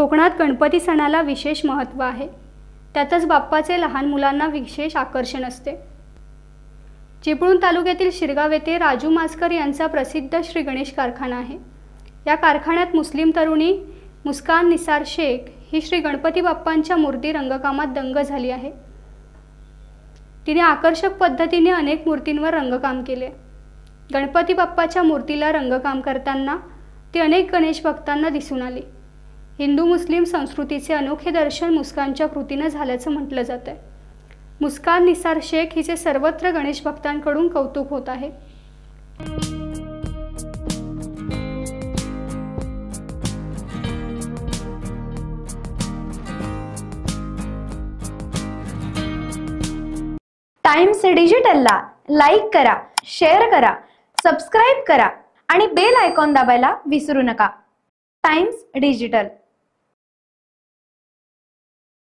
कोकणात गणपती सणाला विशेष महत्त्व आहे। त्यातच बाप्पाचे लहान मुलांना विशेष आकर्षण असते। चिपळूण तालुक्यातील शिरगाव येथे राजू मास्कर यांचा प्रसिद्ध श्री गणेश कारखाना आहे। या कारखान्यात मुस्लिम तरुणी मुस्कान निसार शेख ही श्री गणपती बाप्पांच्या मूर्ती रंगकामात दंग झाली आहे। तिने आकर्षक पद्धतीने अनेक मूर्तींवर रंगकाम केले। गणपती बाप्पाच्या मूर्तीला रंगकाम करताना ती अनेक गणेश भक्तांना दिसून आली। हिंदू मुस्लिम संस्कृतीचे अनोखे दर्शन मुस्कानच्या कृतीने झाल्याचं म्हटलं जातं। मुस्कान निसार शेख हिचे सर्वत्र गणेश भक्तांकडून कौतुक होत आहे। टाइम्स डिजिटलला लाईक करा, शेअर करा, सबस्क्राइब करा आणि बेल आयकॉन दाबायला विसरू नका। Times digital.